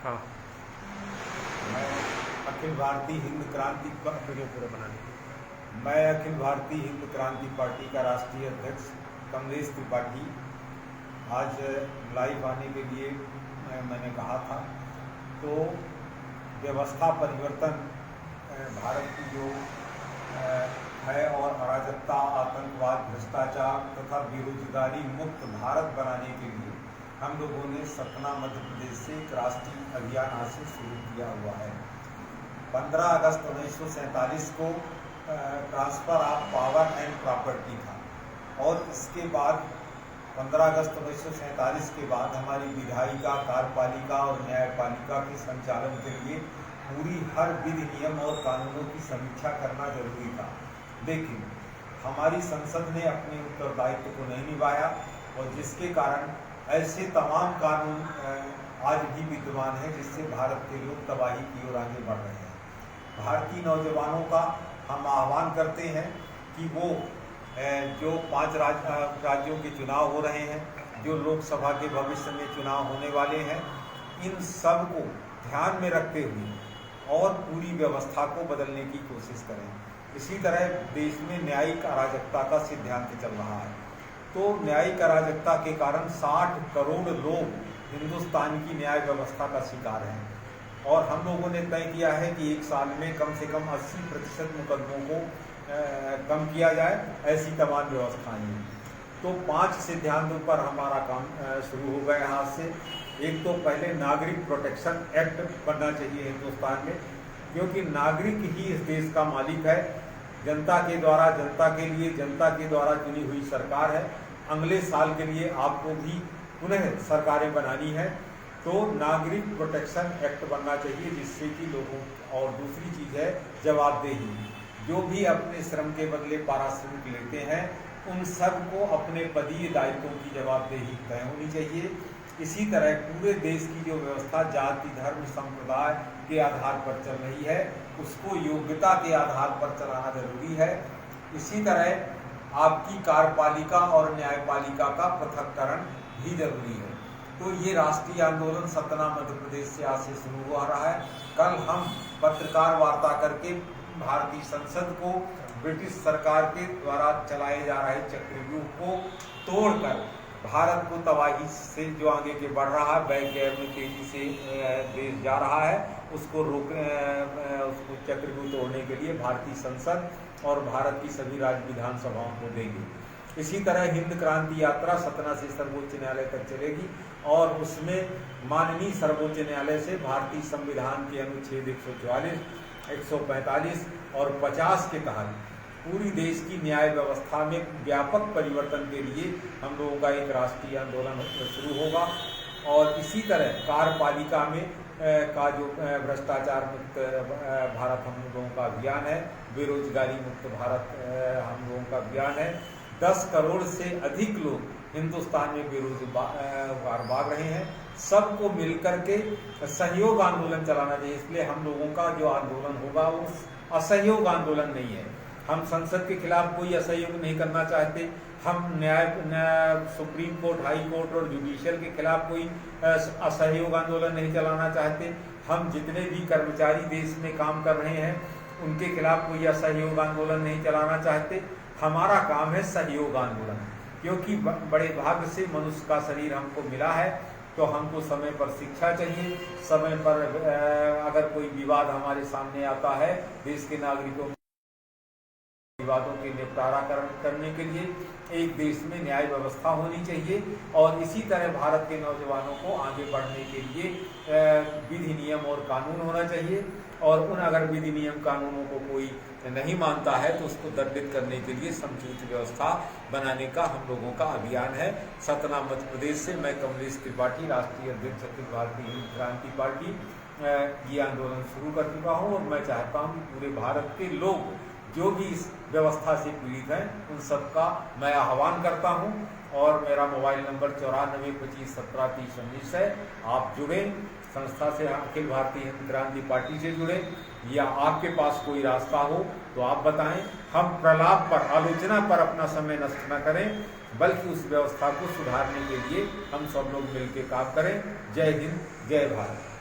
हाँ। मैं अखिल भारतीय हिंद क्रांति वीडियो पूरा बनाने। मैं अखिल भारतीय हिंद क्रांति पार्टी का राष्ट्रीय अध्यक्ष कमलेश त्रिपाठी आज लाइव आने के लिए मैंने कहा था। तो व्यवस्था परिवर्तन भारत की जो है और अराजकता, आतंकवाद, भ्रष्टाचार तथा बेरोजगारी मुक्त भारत बनाने के लिए हम लोगों ने सतना मध्य प्रदेश से एक राष्ट्रीय अभियान आज से शुरू किया हुआ है। 15 अगस्त 1947 को transfer of power and property था और इसके बाद 15 अगस्त 1947 के बाद हमारी विधायिका, कार्यपालिका और न्यायपालिका के संचालन के लिए पूरी हर विधि, नियम और कानूनों की समीक्षा करना जरूरी था। लेकिन हमारी संसद ने अपने उत्तरदायित्व को नहीं निभाया और जिसके कारण ऐसे तमाम कानून आज भी विद्यमान हैं जिससे भारत के लोग तबाही की ओर आगे बढ़ रहे हैं। भारतीय नौजवानों का हम आह्वान करते हैं कि वो जो 5 राज्यों के चुनाव हो रहे हैं, जो लोकसभा के भविष्य में चुनाव होने वाले हैं, इन सब को ध्यान में रखते हुए और पूरी व्यवस्था को बदलने की कोशिश करें। इसी तरह देश में न्यायिक अराजकता का सिद्धांत चल रहा है। तो न्यायिक अराजकता के कारण 60 करोड़ लोग हिंदुस्तान की न्याय व्यवस्था का शिकार हैं और हम लोगों ने तय किया है कि एक साल में कम से कम 80% मुकदमों को कम किया जाए। ऐसी तमाम व्यवस्थाएं हैं। तो 5 सिद्धांतों पर हमारा काम शुरू हो गया हाथ से। एक तो पहले नागरिक प्रोटेक्शन एक्ट बनना चाहिए हिंदुस्तान में, क्योंकि नागरिक ही इस देश का मालिक है। जनता के द्वारा, जनता के लिए, जनता के द्वारा चुनी हुई सरकार है। अगले साल के लिए आपको भी पुनः सरकारें बनानी है। तो नागरिक प्रोटेक्शन एक्ट बनना चाहिए जिससे कि लोगों, और दूसरी चीज़ है जवाबदेही। जो भी अपने श्रम के बदले पारिश्रमिक लेते हैं उन सब को अपने पदीय दायित्वों की जवाबदेही तय होनी चाहिए। इसी तरह पूरे देश की जो व्यवस्था जाति, धर्म, संप्रदाय के आधार पर चल रही है उसको योग्यता के आधार पर चलाना जरूरी है। इसी तरह आपकी कार्यपालिका और न्यायपालिका का पृथक्करण भी जरूरी है। तो ये राष्ट्रीय आंदोलन सतना मध्य प्रदेश से आज से शुरू हो रहा है। कल हम पत्रकार वार्ता करके भारतीय संसद को ब्रिटिश सरकार के द्वारा चलाए जा रहे चक्रव्यूह को तोड़कर भारत को तबाही से जो आगे के बढ़ रहा है, बैकगैर में तेजी से देश जा रहा है, उसको उसको चक्रव्यूह तोड़ने के लिए भारतीय संसद और भारत की सभी राज्य विधानसभाओं को देंगे। इसी तरह हिंद क्रांति यात्रा सतना से सर्वोच्च न्यायालय तक चलेगी और उसमें माननीय सर्वोच्च न्यायालय से भारतीय संविधान के अनुच्छेद 144, 145 और 50 के तहत पूरी देश की न्याय व्यवस्था में व्यापक परिवर्तन के लिए हम लोगों का एक राष्ट्रीय आंदोलन शुरू होगा। और इसी तरह कार्यपालिका में का जो भ्रष्टाचार मुक्त भारत हम लोगों का अभियान है, बेरोजगारी मुक्त भारत हम लोगों का अभियान है। 10 करोड़ से अधिक लोग हिंदुस्तान में बेरोजगार भाग रहे हैं। सबको मिलकर के सहयोग आंदोलन चलाना चाहिए। इसलिए हम लोगों का जो आंदोलन होगा वो असहयोग आंदोलन नहीं है। हम संसद के खिलाफ कोई असहयोग नहीं करना चाहते। हम सुप्रीम कोर्ट, हाई कोर्ट और जुडिशियल के खिलाफ कोई असहयोग आंदोलन नहीं चलाना चाहते। हम जितने भी कर्मचारी देश में काम कर रहे हैं उनके खिलाफ कोई असहयोग आंदोलन नहीं चलाना चाहते। हमारा काम है सहयोग आंदोलन, क्योंकि बड़े भाग्य से मनुष्य का शरीर हमको मिला है। तो हमको समय पर शिक्षा चाहिए। समय पर अगर कोई विवाद हमारे सामने आता है, देश के नागरिकों विवादों के निपटारा करने के लिए एक देश में न्याय व्यवस्था होनी चाहिए। और इसी तरह भारत के नौजवानों को आगे बढ़ने के लिए विधि, नियम और कानून होना चाहिए। और उन अगर विधि, नियम, कानूनों को कोई नहीं मानता है तो उसको दंडित करने के लिए समुचित व्यवस्था बनाने का हम लोगों का अभियान है। सतना मध्य प्रदेश से मैं कमलेश त्रिपाठी, राष्ट्रीय अध्यक्ष अखिल भारतीय हिंद क्रांति पार्टी, ये आंदोलन शुरू कर चुका हूँ। और मैं चाहता हूँ कि पूरे भारत के लोग जो भी इस व्यवस्था से पीड़ित हैं उन सबका मैं आह्वान करता हूं। और मेरा मोबाइल नंबर 94 25 17 30 19 है। आप जुड़े, संस्था से, अखिल भारतीय हिंद क्रांति पार्टी से जुड़े, या आपके पास कोई रास्ता हो तो आप बताएं। हम प्रलाप पर, आलोचना पर अपना समय नष्ट न करें, बल्कि उस व्यवस्था को सुधारने के लिए हम सब लोग मिलकर काम करें। जय हिंद, जय भारत।